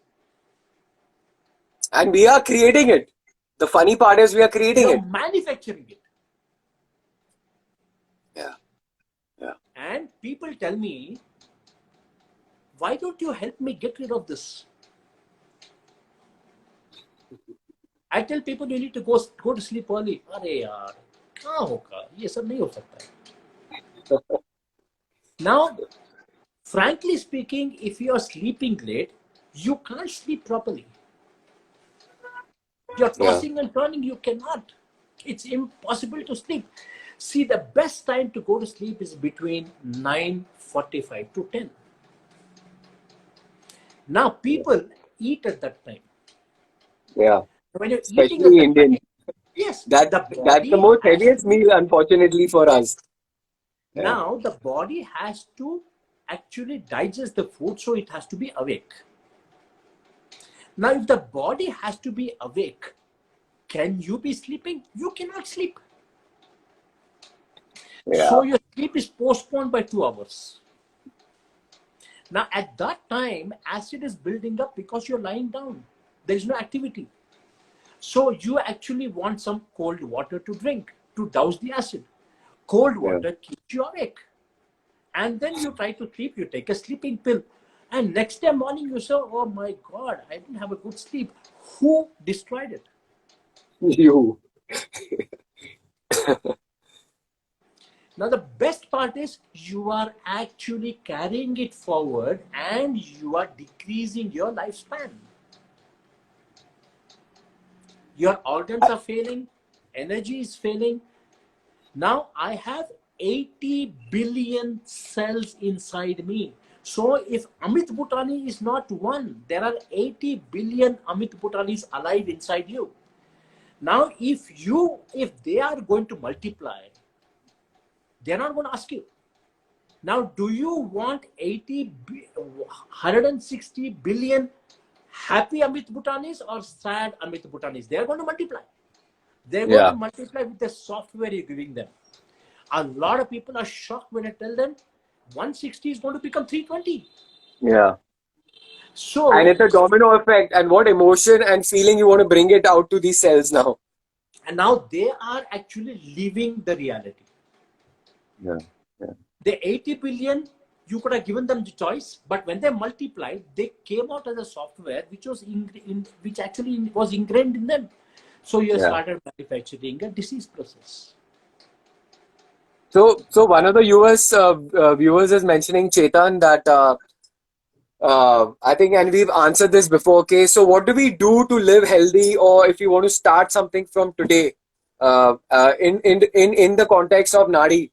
And we are creating it. The funny part is we are creating You're it. manufacturing it. Yeah. Yeah. And people tell me, why don't you help me get rid of this? I tell people you need to go to sleep early. अरे यार, कहाँ होगा? ये सब नहीं हो सकता है. Now, frankly speaking, if you are sleeping late, you can't sleep properly. You're tossing and turning, you cannot. It's impossible to sleep. See, the best time to go to sleep is between 9:45 to 10. Now, people eat at that time. Yeah. When you're eating at Especially that Indian. time, yes, That's the the body most has heaviest to, meal, unfortunately for us. Yeah. now the body has to actually digest the food, so it has to be awake. Now, if the body has to be awake, can you be sleeping? You cannot sleep. Yeah. So your sleep is postponed by 2 hours. Now, at that time, acid is building up because you're lying down. There is no activity. So you actually want some cold water to drink to douse the acid. Cold water keeps you awake. And then you try to sleep, you take a sleeping pill. And next day morning you say, oh my God, I didn't have a good sleep. Who destroyed it? You. Now the best part is you are actually carrying it forward and you are decreasing your lifespan. Your organs are failing, energy is failing. Now I have 80 billion cells inside me. So if Amit Bhutani is not one, there are 80 billion Amit Bhutanis alive inside you. Now if they are going to multiply, they're not going to ask you. Now, do you want 160 billion happy Amit Bhutanis or sad Amit Bhutanis? They're going to multiply. They're going to multiply with the software you're giving them. A lot of people are shocked when I tell them 160 is going to become 320. Yeah. So, And it's a domino effect. And what emotion and feeling you want to bring it out to these cells now. and now they are actually living the reality. Yeah. Yeah. The 80 billion, you could have given them the choice, but when they multiplied, they came out as a software which was which actually was ingrained in them. So you started manufacturing a disease process. So one of the viewers is mentioning, Chetan, that I think, and we've answered this before. Okay, so what do we do to live healthy, or if you want to start something from today, in the context of Nadi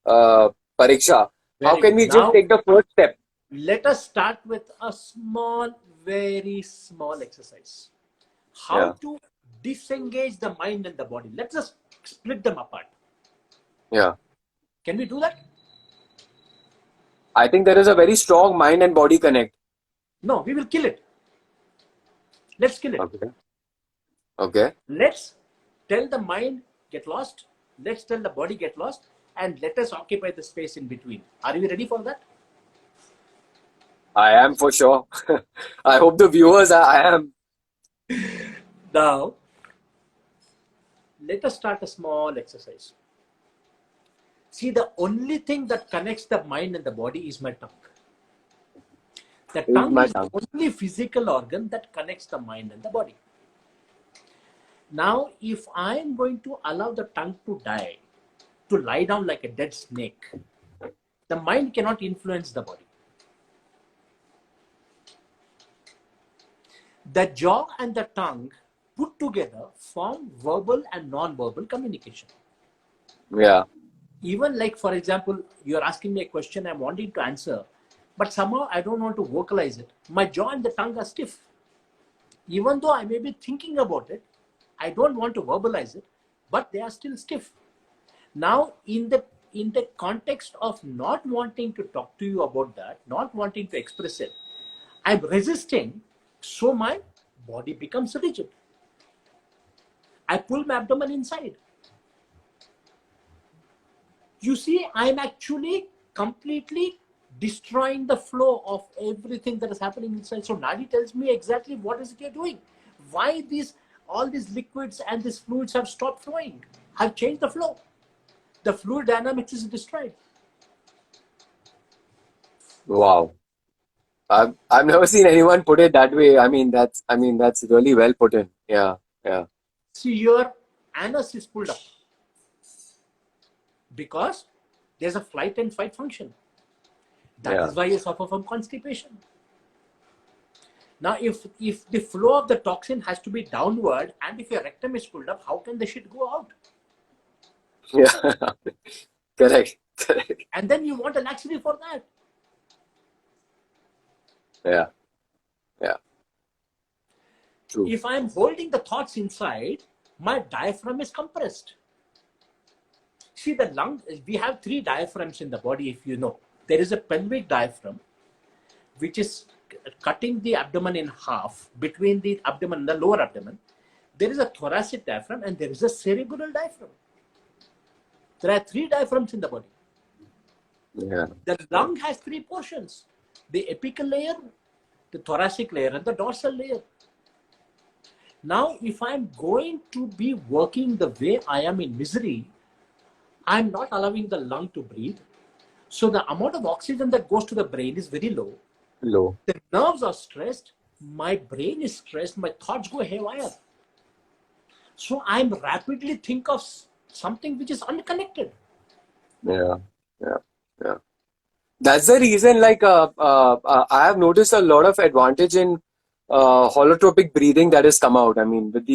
Pariksha, how can we just take the first step? Let us start with a small, very small exercise. How to disengage the mind and the body. Let's just split them apart. Yeah. Can we do that? I think there is a very strong mind and body connect. No, we will kill it. Let's kill it. Okay. Let's tell the mind, get lost. Let's tell the body, get lost. And let us occupy the space in between. Are we ready for that? I am, for sure. I hope the viewers are. I am. Now, let us start a small exercise. See, the only thing that connects the mind and the body is my tongue. The Is tongue my is the tongue. only physical organ that connects the mind and the body. Now, if I am going to allow the tongue to die, to lie down like a dead snake, the mind cannot influence the body. The jaw and the tongue put together form verbal and non-verbal communication. Yeah. Even like, for example, you're asking me a question, I'm wanting to answer, but somehow I don't want to vocalize it. My jaw and the tongue are stiff. Even though I may be thinking about it, I don't want to verbalize it, but they are still stiff. Now, in the context of not wanting to talk to you about that, not wanting to express it, I'm resisting, so my body becomes rigid. I pull my abdomen inside. You see, I'm actually completely destroying the flow of everything that is happening inside. So Nadi tells me exactly what is it you're doing. Why all these liquids and these fluids have stopped flowing. I've changed the flow. The fluid dynamics is destroyed. Wow. I've never seen anyone put it that way. That's really well put in. Yeah. Yeah. See, your anus is pulled up because there's a flight and fight function. That Yeah. is why you suffer from constipation. Now, if the flow of the toxin has to be downward, and if your rectum is pulled up, how can the shit go out? Yeah. Correct. Correct. And then you want a laxative for that. Yeah. Yeah. True. If I'm holding the thoughts inside, my diaphragm is compressed. See, the lung, we have 3 diaphragms in the body, if you know. There is a pelvic diaphragm, which is cutting the abdomen in half between the abdomen and the lower abdomen. There is a thoracic diaphragm and there is a cerebral diaphragm. There are 3 diaphragms in the body. Yeah. The lung has 3 portions: the apical layer, the thoracic layer, and the dorsal layer. Now, if I'm going to be working the way I am in misery, I'm not allowing the lung to breathe. So the amount of oxygen that goes to the brain is very low. Low. The nerves are stressed. My brain is stressed. My thoughts go haywire. So I'm rapidly think of something which is unconnected. Yeah. Yeah. Yeah. That's the reason, I have noticed a lot of advantage in holotropic breathing that has come out. I mean, with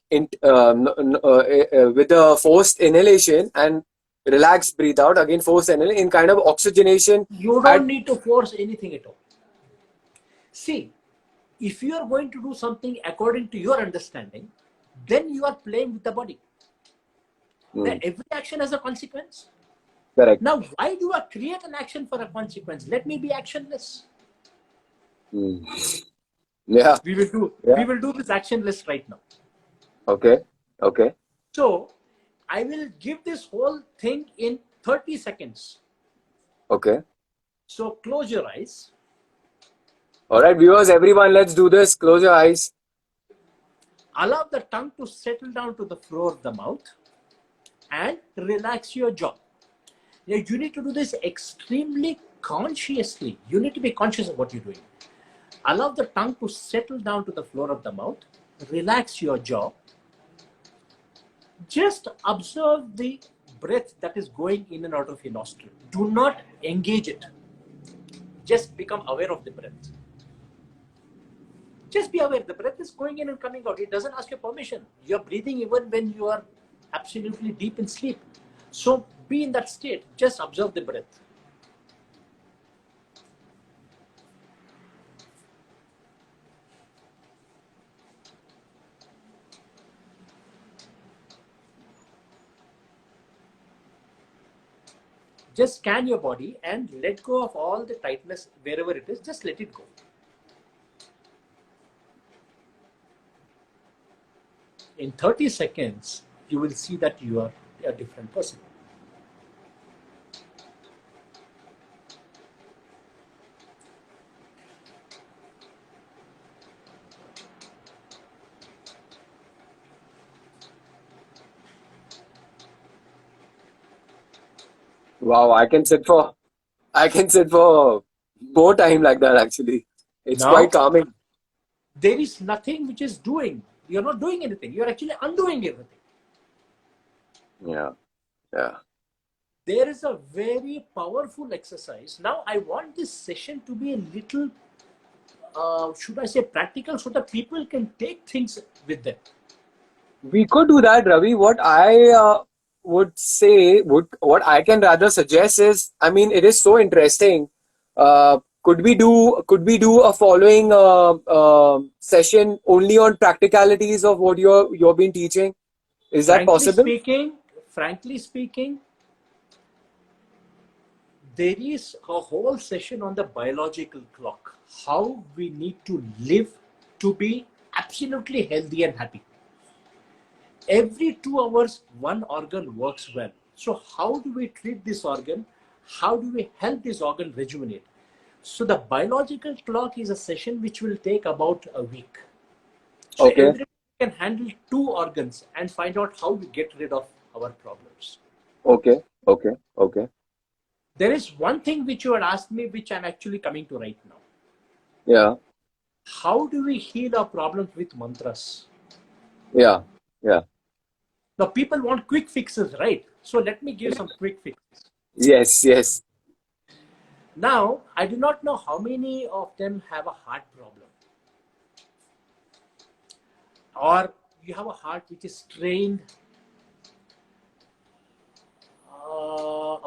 with the forced inhalation and relaxed breathe out, again forced inhalation, in kind of oxygenation You at don't need to force anything at all. See, if you are going to do something according to your understanding, then you are playing with the body. That every action has a consequence. correct. Now, why do I create an action for a consequence? Let me be actionless. Mm. Yeah. We Yeah. will do this actionless right now. Okay. Okay. So I will give this whole thing in 30 seconds. Okay. So close your eyes. All right, viewers, everyone, let's do this. Close your eyes. Allow the tongue to settle down to the floor of the mouth and relax your jaw. Now, you need to do this extremely consciously. You need to be conscious of what you're doing. Allow the tongue to settle down to the floor of the mouth. Relax your jaw. Just observe the breath that is going in and out of your nostril. Do not engage it. Just become aware of the breath. Just be aware. The breath is going in and coming out. It doesn't ask your permission. You're breathing even when you are absolutely deep in sleep. So be in that state. Just observe the breath. Just scan your body and let go of all the tightness wherever it is. Just let it go. In 30 seconds, you will see that you are a different person. Wow, I can sit for more time like that actually. It's Now, quite calming. there is nothing which is doing. You're not doing anything. You're actually undoing everything. Yeah, yeah. There is a very powerful exercise. Now, I want this session to be a little, should I say, practical, so that people can take things with them. We could do that, Ravi. What I would say, what I can rather suggest is, I mean, it is so interesting. Could we do a following session only on practicalities of what you're been teaching? Is that Frankly possible? speaking, frankly speaking, there is a whole session on the biological clock, how we need to live to be absolutely healthy and happy. Every 2 hours, one organ works well. So how do we treat this organ? How do we help this organ rejuvenate? So the biological clock is a session which will take about a week. So Okay, everybody can handle 2 organs and find out how we get rid of our problems. okay, okay, okay. There is one thing which you had asked me, which I'm actually coming to right now. Yeah, How do we heal our problems with mantras? yeah, yeah. Now, people want quick fixes, right? So let me give some quick fixes. Yes, yes. Now, I do not know how many of them have a heart problem, or you have a heart which is strained.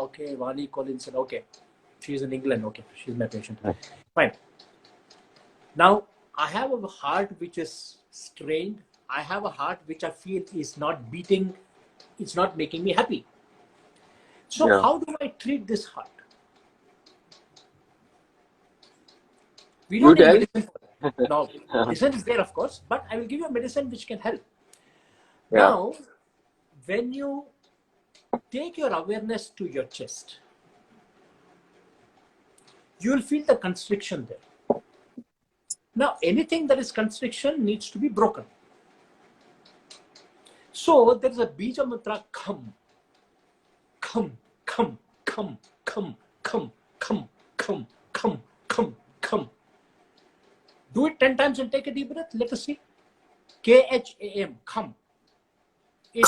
Okay, Vani Collins said, okay, she's in England. Okay, she's my patient. Fine. Now, I have a heart which is strained. I have a heart which I feel is not beating. It's not making me happy. So Yeah. how do I treat this heart? We You don't need tell. medicine for that. No, medicine is there, of course, but I will give you a medicine which can help. Yeah. Now, when you take your awareness to your chest, you will feel the constriction there. Now, anything that is constriction needs to be broken. So there is a bija mantra, come, come, come, come, come, come, come, come, come, come, come. Do it 10 times and take a deep breath. Let us see. K-H-A-M, come. It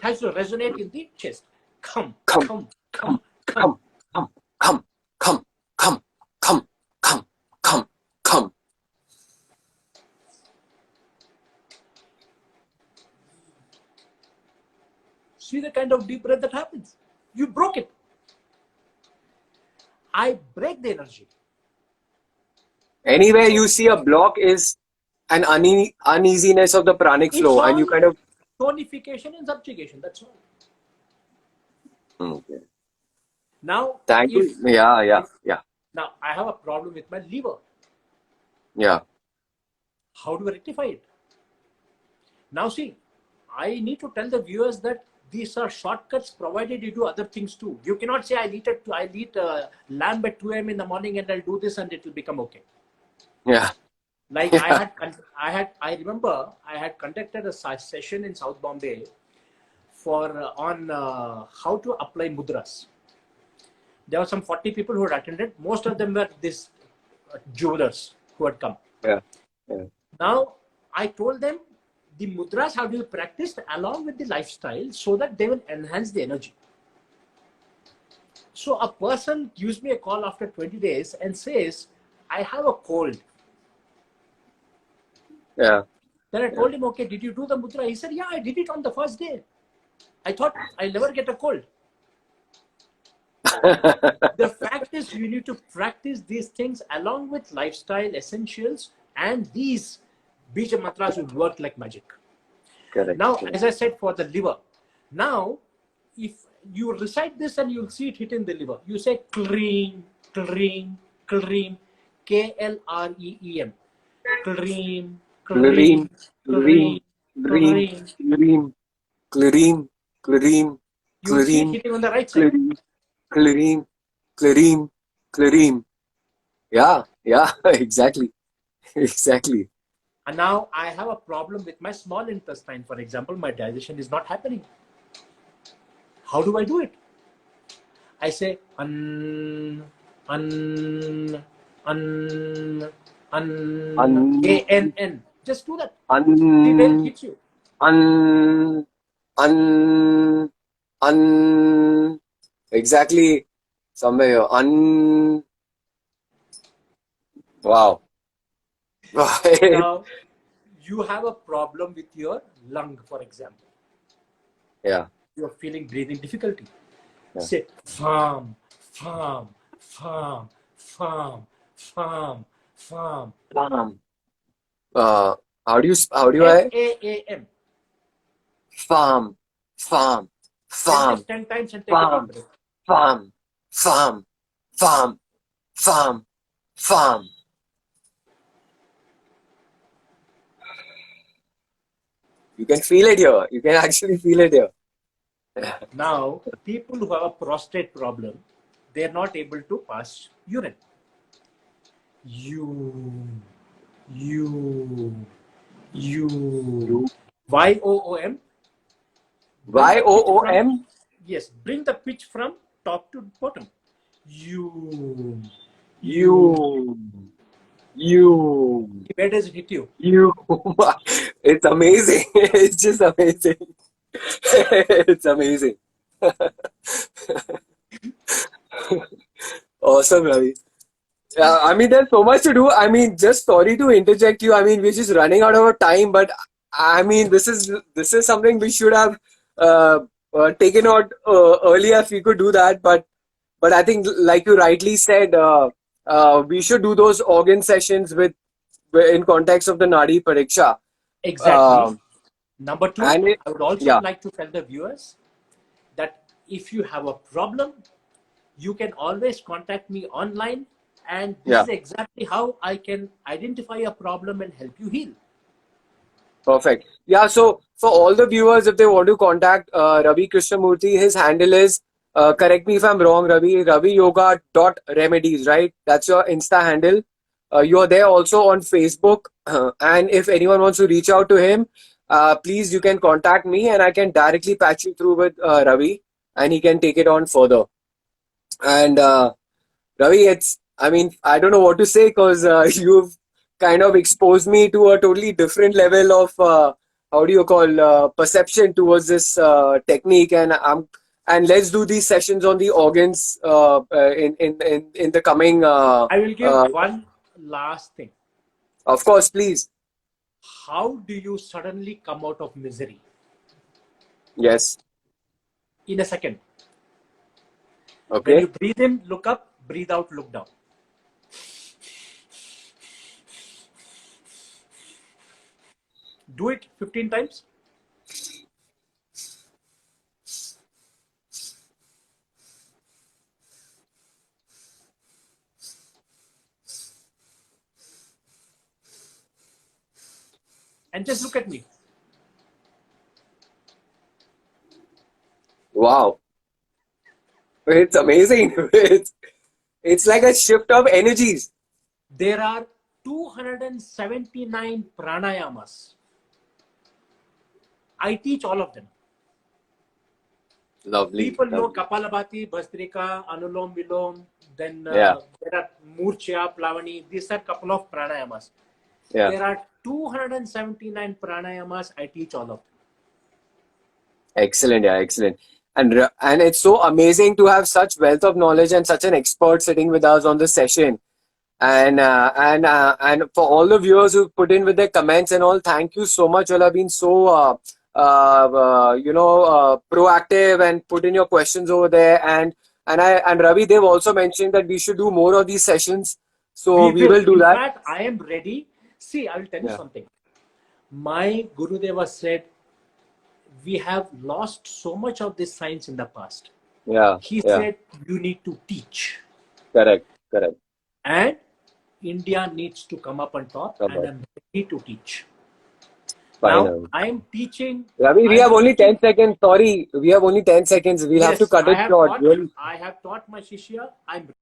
has to resonate in the chest. Come, Come, come, come, come, come. come, come, come, come, come, come, come, come, come. See the kind of deep breath that happens. You broke it. I break the energy. Anywhere you see a block is an uneasiness of the pranic It's flow, and you all kind of. tonification and subjugation. That's all. Okay. Now, Thank you. Yeah, yeah, yeah, now I have a problem with my liver. yeah. How do I rectify it? Now, see, I need to tell the viewers that these are shortcuts provided you do other things too. You cannot say I eat lamb at 2 a.m. in the morning and I'll do this and it will become okay. Yeah. Like Yeah. I remember I had conducted a session in South Bombay for on how to apply mudras. There were some 40 people who had attended. Most of them were these jewelers who had come. Yeah. Yeah. Now, I told them the mudras have to be practiced along with the lifestyle so that they will enhance the energy. So a person gives me a call after 20 days and says, I have a cold. Yeah. Then I told him, okay, did you do the mudra? He said, yeah, I did it on the first day. I thought I'll never get a cold. The fact is, you need to practice these things along with lifestyle essentials, and these bija mantras will work like magic. Correct. Now, Correct. as I said, for the liver, now, if you recite this and you'll see it hit in the liver, you say Klreem, Klreem, Klreem, K-L-R-E-E-M, Klreem, Chlorine, Klreem, chlorine, Klreem, chlorine, Klreem. chlorine, chlorine, chlorine, You will see it chlorine, hitting on the right side. chlorine, chlorine, chlorine, chlorine. Yeah, yeah, exactly, exactly. And now I have a problem with my small intestine. For example, my digestion is not happening. How do I do it? I say an, an, an, an, Un, A-N-N. Just do that. See where it un, hits you. un, un. Exactly. Somewhere here. Wow. Now, you have a problem with your lung, for example. Yeah. You're feeling breathing difficulty. Yeah. Say farm, farm, farm, farm, farm, farm. Farm. How do I? F-A-A-M. Farm, farm, Tell this farm, 10 times and take a deep farm, breath. farm, farm, farm, farm, farm. You can feel it here. You can actually feel it here. Now, people who have a prostate problem, they're not able to pass urine. You, you, You. Y-O-O-M. Bring the pitch from, YOOM. yes, bring the pitch from top to bottom. You. You. You. Where does it hit you? You. It's amazing. It's just amazing. It's amazing. Awesome, Ravi. I mean, there's so much to do. I mean, just sorry to interject you. I mean, we're just running out of our time, but I mean, this is something we should have uh, taken out earlier if we could do that. But I think, like you rightly said, we should do those organ sessions with in context of the Nadi Pariksha. Exactly. Number two, And it, I would also yeah, like to tell the viewers that if you have a problem, you can always contact me online, and this yeah. is exactly how I can identify a problem and help you heal. Perfect. Yeah, so for all the viewers, if they want to contact Ravi Krishnamurthy, his handle is, correct me if I'm wrong, Ravi, raviyoga.remedies, right? That's your Insta handle. You're there also on Facebook. And if anyone wants to reach out to him, please, you can contact me and I can directly patch you through with Ravi and he can take it on further. And Ravi, I mean, I don't know what to say because you've kind of exposed me to a totally different level of, how do you call, perception towards this technique. And let's do these sessions on the organs in the coming, I will give one last thing. of course, please. How do you suddenly come out of misery? Yes. In a second. When Okay. you breathe in, look up, breathe out, look down. Do it 15 times. And just look at me. Wow. It's amazing. It's like a shift of energies. There are 279 pranayamas. I teach all of them. Lovely. People know Lovely. Kapalabhati, Bhastrika, Anulom Vilom, then Yeah. there are Murcha, Plavani. These are couple of pranayamas. Yeah. There are 279 pranayamas. I teach all of them. Excellent, yeah, excellent. And it's so amazing to have such wealth of knowledge and such an expert sitting with us on this session. And for all the viewers who put in with their comments and all, thank you so much. You all have been so proactive and put in your questions over there. And Ravi, they've also mentioned that we should do more of these sessions. So we will do In that. fact, I am ready. See, I will tell you Yeah. something. My Gurudeva said, we have lost so much of this science in the past. Yeah. He Yeah. said, you need to teach. Correct. Correct. And India needs to come up on top, Come and on. I'm ready to teach. Fine, Now, Ravi. I am teaching. Ravi, we I am have only teaching- 10 seconds. Sorry, we have only 10 seconds. We'll have to Yes, cut it short. Really. I have taught my Shishya. I'm